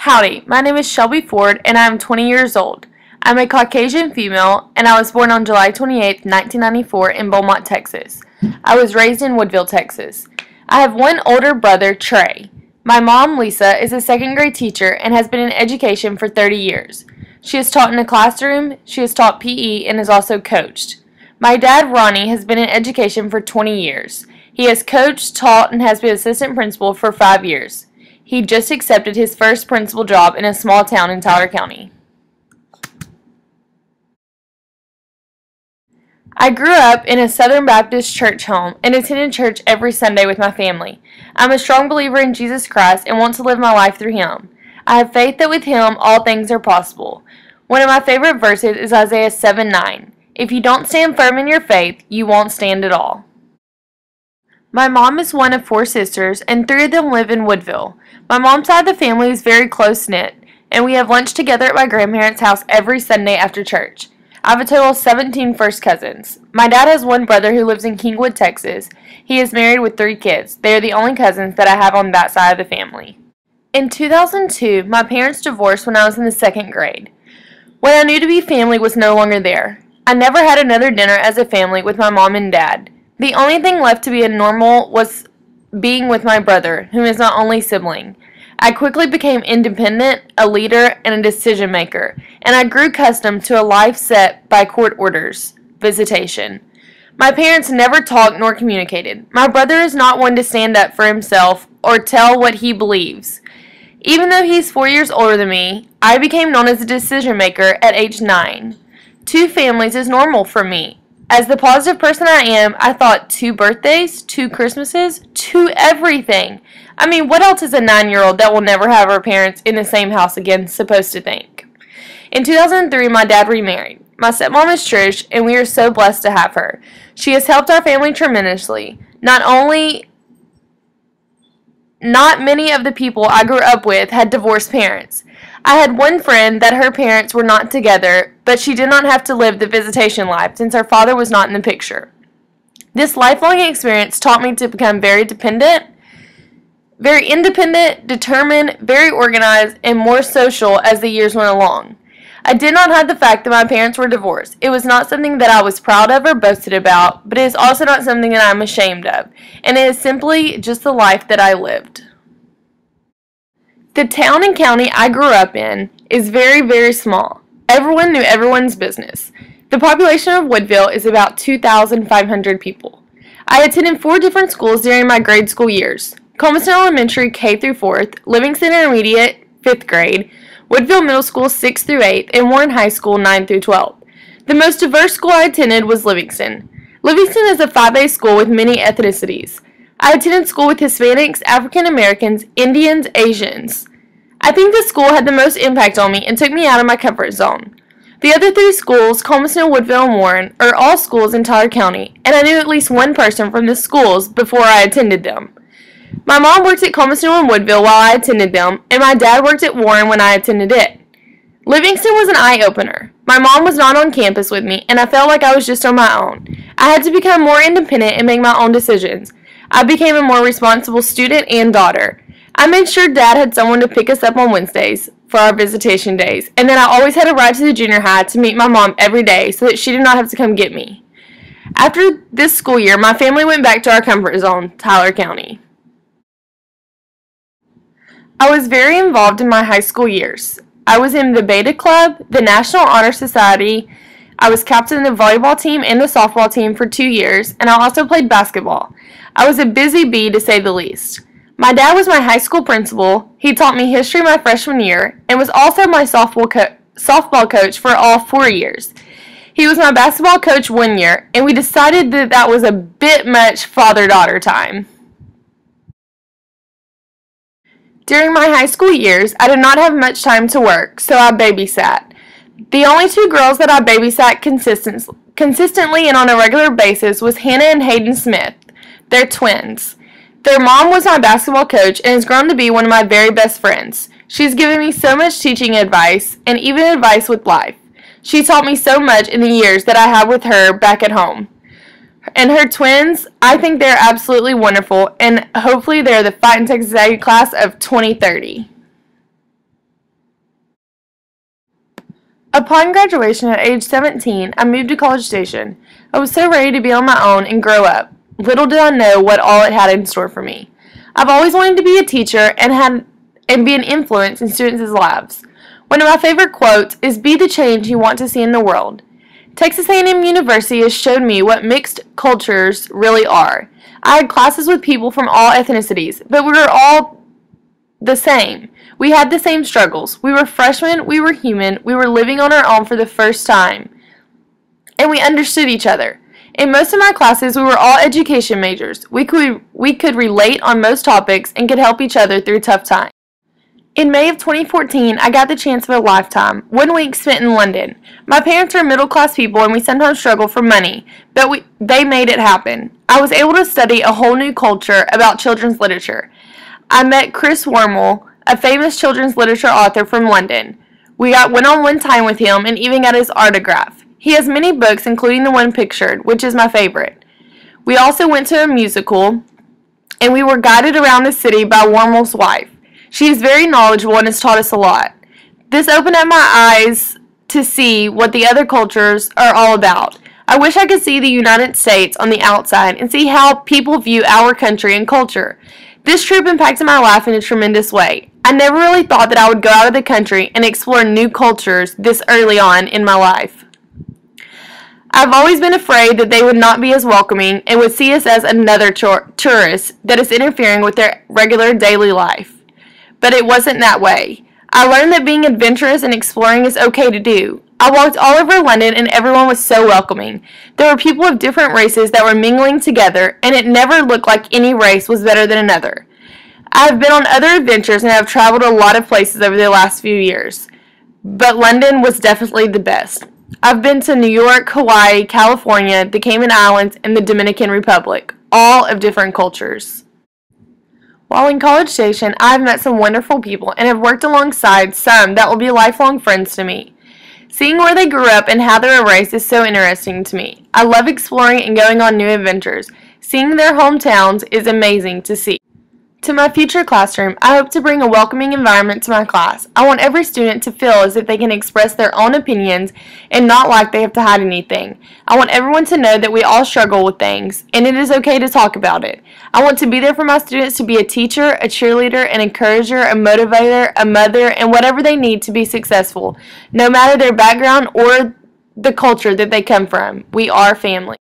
Howdy, my name is Shelby Ford and I am 20 years old. I'm a Caucasian female and I was born on July 28, 1994 in Beaumont, Texas. I was raised in Woodville, Texas. I have one older brother, Trey. My mom, Lisa, is a second grade teacher and has been in education for 30 years. She has taught in a classroom, she has taught PE, and has also coached. My dad, Ronnie, has been in education for 20 years. He has coached, taught, and has been assistant principal for 5 years. He just accepted his first principal job in a small town in Tyler County. I grew up in a Southern Baptist church home and attended church every Sunday with my family. I'm a strong believer in Jesus Christ and want to live my life through Him. I have faith that with Him all things are possible. One of my favorite verses is Isaiah 7:9. If you don't stand firm in your faith, you won't stand at all. My mom is one of 4 sisters, and 3 of them live in Woodville. My mom's side of the family is very close-knit, and we have lunch together at my grandparents' house every Sunday after church. I have a total of 17 first cousins. My dad has one brother who lives in Kingwood, Texas. He is married with 3 kids. They are the only cousins that I have on that side of the family. In 2002, my parents divorced when I was in the 2nd grade. What I knew to be family was no longer there. I never had another dinner as a family with my mom and dad. The only thing left to be a normal was being with my brother, whom is my only sibling. I quickly became independent, a leader, and a decision maker, and I grew accustomed to a life set by court orders, visitation. My parents never talked nor communicated. My brother is not one to stand up for himself or tell what he believes. Even though he's 4 years older than me, I became known as a decision maker at age 9. 2 families is normal for me. As the positive person I am, I thought 2 birthdays, 2 Christmases, 2 everything. I mean, what else is a 9-year-old that will never have her parents in the same house again supposed to think? In 2003, my dad remarried. My stepmom is Trish, and we are so blessed to have her. She has helped our family tremendously. Not many of the people I grew up with had divorced parents. I had one friend that her parents were not together, but she did not have to live the visitation life since her father was not in the picture. This lifelong experience taught me to become very independent, determined, very organized, and more social as the years went along. I did not hide the fact that my parents were divorced. It was not something that I was proud of or boasted about, but it is also not something that I'm ashamed of, and it is simply just the life that I lived. The town and county I grew up in is very, very small. Everyone knew everyone's business. The population of Woodville is about 2,500 people. I attended 4 different schools during my grade school years. Comiston Elementary K through 4th, Livingston Intermediate 5th grade, Woodville Middle School 6th through 8th, and Warren High School 9th through 12th. The most diverse school I attended was Livingston. Livingston is a 5A school with many ethnicities. I attended school with Hispanics, African Americans, Indians, Asians. I think the school had the most impact on me and took me out of my comfort zone. The other 3 schools, Comiston, Woodville, and Warren, are all schools in Tyler County, and I knew at least one person from the schools before I attended them. My mom worked at Comiston and Woodville while I attended them, and my dad worked at Warren when I attended it. Livingston was an eye-opener. My mom was not on campus with me, and I felt like I was just on my own. I had to become more independent and make my own decisions. I became a more responsible student and daughter. I made sure Dad had someone to pick us up on Wednesdays for our visitation days, and then I always had a ride to the junior high to meet my mom every day so that she did not have to come get me. After this school year, my family went back to our comfort zone, Tyler County. I was very involved in my high school years. I was in the Beta Club, the National Honor Society. I was captain of the volleyball team and the softball team for 2 years, and I also played basketball. I was a busy bee, to say the least. My dad was my high school principal. He taught me history my freshman year and was also my softball coach for all 4 years. He was my basketball coach 1 year, and we decided that that was a bit much father-daughter time. During my high school years, I did not have much time to work, so I babysat. The only 2 girls that I babysat consistently and on a regular basis was Hannah and Hayden Smith. They're twins. Their mom was my basketball coach and has grown to be one of my very best friends. She's given me so much teaching advice and even advice with life. She taught me so much in the years that I had with her back at home. And her twins, I think they're absolutely wonderful, and hopefully they're the Fighting Texas Aggie class of 2030. Upon graduation at age 17, I moved to College Station. I was so ready to be on my own and grow up. Little did I know what all it had in store for me. I've always wanted to be a teacher and be an influence in students' lives. One of my favorite quotes is, "Be the change you want to see in the world." Texas A&M University has showed me what mixed cultures really are. I had classes with people from all ethnicities, but we were all the same. We had the same struggles. We were freshmen, we were human, we were living on our own for the first time, and we understood each other. In most of my classes, we were all education majors. We could relate on most topics and could help each other through tough times. In May of 2014, I got the chance of a lifetime, 1 week spent in London. My parents are middle-class people and we sometimes struggle for money, but they made it happen. I was able to study a whole new culture about children's literature. I met Chris Wormel, a famous children's literature author from London. We got one-on-one time with him and even got his autograph. He has many books, including the one pictured, which is my favorite. We also went to a musical, and we were guided around the city by Wormel's wife. She is very knowledgeable and has taught us a lot. This opened up my eyes to see what the other cultures are all about. I wish I could see the United States on the outside and see how people view our country and culture. This trip impacted my life in a tremendous way. I never really thought that I would go out of the country and explore new cultures this early on in my life. I've always been afraid that they would not be as welcoming and would see us as another tourist that is interfering with their regular daily life. But it wasn't that way. I learned that being adventurous and exploring is okay to do. I walked all over London and everyone was so welcoming. There were people of different races that were mingling together, and it never looked like any race was better than another. I have been on other adventures and have traveled a lot of places over the last few years, but London was definitely the best. I've been to New York, Hawaii, California, the Cayman Islands, and the Dominican Republic, all of different cultures. While in College Station, I have met some wonderful people and have worked alongside some that will be lifelong friends to me. Seeing where they grew up and how they were raised is so interesting to me. I love exploring and going on new adventures. Seeing their hometowns is amazing to see. To my future classroom, I hope to bring a welcoming environment to my class. I want every student to feel as if they can express their own opinions and not like they have to hide anything. I want everyone to know that we all struggle with things, and it is okay to talk about it. I want to be there for my students to be a teacher, a cheerleader, an encourager, a motivator, a mother, and whatever they need to be successful, no matter their background or the culture that they come from. We are family.